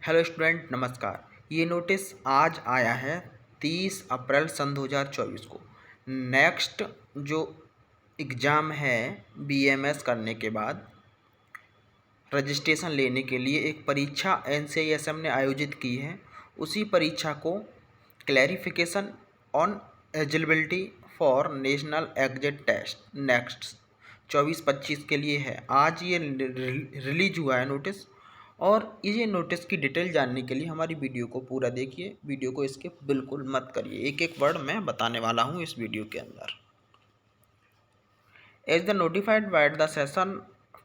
Hello student, नमस्कार। ये notice आज आया है 30 अप्रैल सन 2024 को। नेक्स्ट जो एग्ज़ाम है बीएमएस करने के बाद रजिस्ट्रेशन लेने के लिए एक परीक्षा एनसीईएसएम ने आयोजित की है। उसी परीक्षा को clarification on eligibility for national exit test next 24-25 के लिए है। आज ये रिलीज हुआ है नोटिस। और ये नोटिस की डिटेल जानने के लिए हमारी वीडियो को पूरा देखिए। वीडियो को स्किप बिल्कुल मत करिए, एक एक वर्ड मैं बताने वाला हूँ इस वीडियो के अंदर। As the notified by the session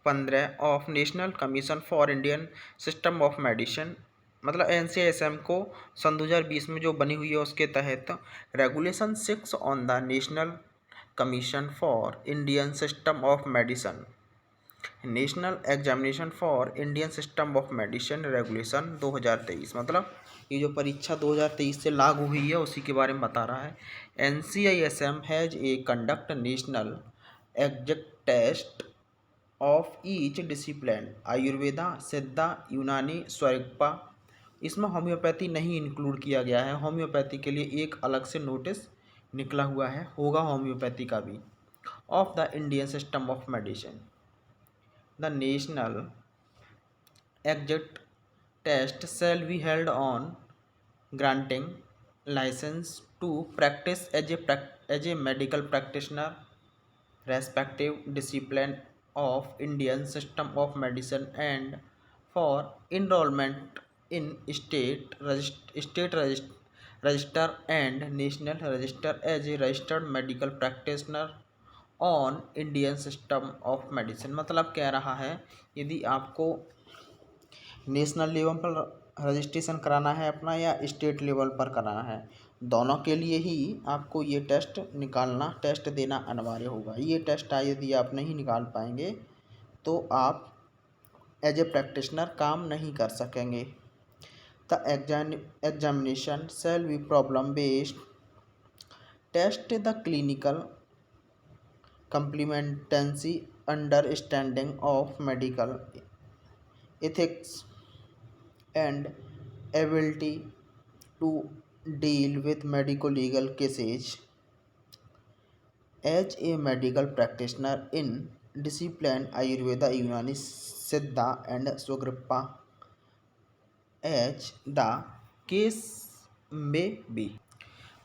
15 of national commission for Indian system of medicine, मतलब एनसीएसएम को सन 2020 में जो बनी हुई है उसके तहत regulation 6 on the national commission for Indian system of medicine, national examination for Indian system of medicine regulation 2023, मतलब ये जो परीक्षा 2023 से लागू हुई है उसी के बारे में बता रहा है। NCESM has a conduct national exit test of each discipline, Ayurveda, Siddha, Unani, स्वरिगपा। इसमें होम्योपैथी नहीं इंक्लूड किया गया है। होम्योपैथी के लिए एक अलग से नोटिस निकला हुआ है, होगा होम्योपैथी का भी। Of the Indian system of medicine, the national exit test shall be held on granting license to practice as a medical practitioner respective discipline of Indian system of medicine and for enrollment in register and national register as a registered medical practitioner on Indian system of medicine. मतलब कह रहा है यदि आपको national level पर registration कराना है अपना या स्टेट लेवल पर कराना है, दोनों के लिए ही आपको ये टेस्ट देना अनिवार्य होगा। ये टेस्ट यदि आप नहीं निकाल पाएंगे तो आप एज ए प्रैक्टिशनर काम नहीं कर सकेंगे। The examination shall be problem based, test the clinical competency, understanding of medical ethics and ability to deal with medico-legal cases as a medical practitioner in discipline Ayurveda, Unani, Siddha and Swagripa as the case may be।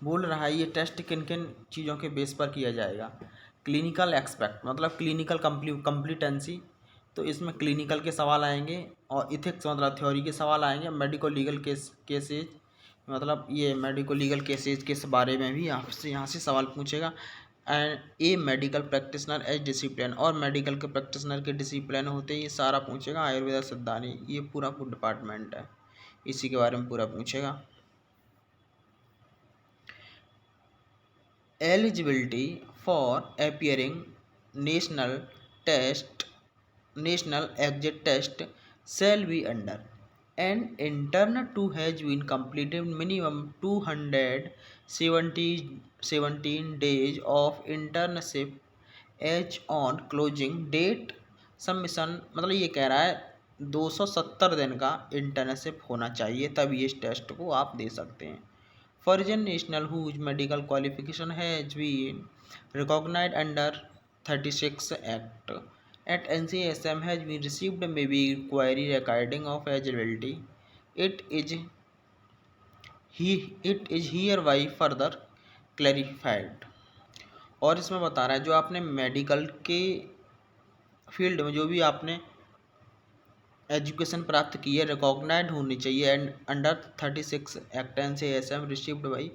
बोल रहा है ये test किन किन चीज़ों के base पर किया जाएगा। क्लिनिकल एक्सपेक्ट मतलब क्लिनिकल कम्प्लीटेंसी, तो इसमें क्लिनिकल के सवाल आएंगे, और इथिक्स मतलब थ्योरी के सवाल आएंगे। मेडिको लीगल केसेज मतलब ये मेडिको लीगल केसेज के बारे में भी आपसे यहाँ से सवाल पूछेगा। And a medical practitioner as discipline, और मेडिकल के प्रैक्टिशनर के डिसिप्लिन होते ये सारा पूछेगा। आयुर्वेदा, सिद्धानी, ये पूरा डिपार्टमेंट है, इसी के बारे में पूरा पूछेगा। Eligibility for appearing national exit test shall be under an intern who has been completed minimum 217 days of internship as on closing date submission, मतलब ये कह रहा है 270 दिन का इंटर्नशिप होना चाहिए, तभी इस टेस्ट को आप दे सकते हैं। Foreign national whose medical qualification has been recognized under 36 Act at NCSM has been received may be query recording of eligibility. It is hereby further clarified। और इसमें बता रहा है जो आपने मेडिकल के फील्ड में जो भी आपने एजुकेशन प्राप्त की है रिकॉग्नाइज होनी चाहिए and under 36 act NCSM received by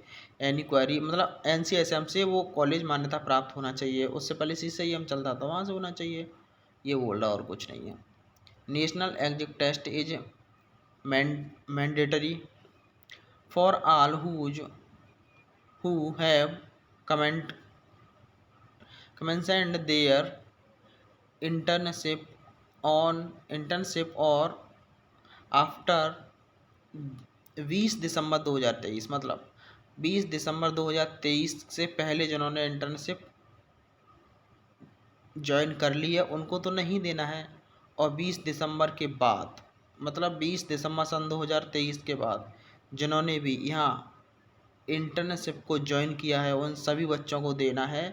any query, मतलब एनसीएसएम से वो कॉलेज मान्यता प्राप्त होना चाहिए। उससे पहले सीसीआईएम चलता था, वहाँ से होना चाहिए, ये बोल रहा और कुछ नहीं है। National exit test is mandatory for all who have commenced their internship और आफ्टर 20 दिसंबर 2023, मतलब 20 दिसंबर 2023 से पहले जिन्होंने इंटर्नशिप ज्वाइन कर ली है उनको तो नहीं देना है, और 20 दिसंबर के बाद मतलब 20 दिसंबर सन 2023 के बाद जिन्होंने भी यहाँ इंटर्नशिप को ज्वाइन किया है उन सभी बच्चों को देना है।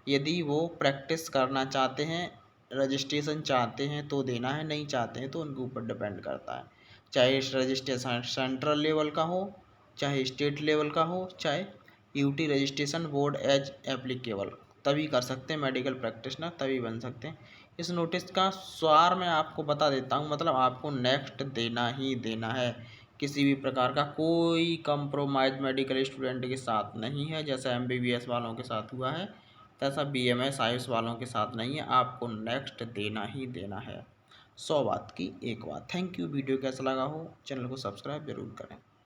यदि वो प्रैक्टिस करना चाहते हैं, रजिस्ट्रेशन चाहते हैं तो देना है, नहीं चाहते हैं तो उनके ऊपर डिपेंड करता है। चाहे रजिस्ट्रेशन सेंट्रल लेवल का हो, चाहे स्टेट लेवल का हो, चाहे UT registration board as applicable, तभी कर सकते हैं मेडिकल प्रैक्टिशनर, तभी बन सकते हैं। इस नोटिस का सार मैं आपको बता देता हूँ, मतलब आपको नेक्स्ट देना ही देना है। किसी भी प्रकार का कोई कंप्रोमाइज़ मेडिकल स्टूडेंट के साथ नहीं है। जैसा एमबीबीएस वालों के साथ हुआ है तैसा बीएमएस आयुष वालों के साथ नहीं है। आपको नेक्स्ट देना ही देना है। 100 बात की एक बात। Thank you. वीडियो कैसा लगा हो चैनल को सब्सक्राइब जरूर करें।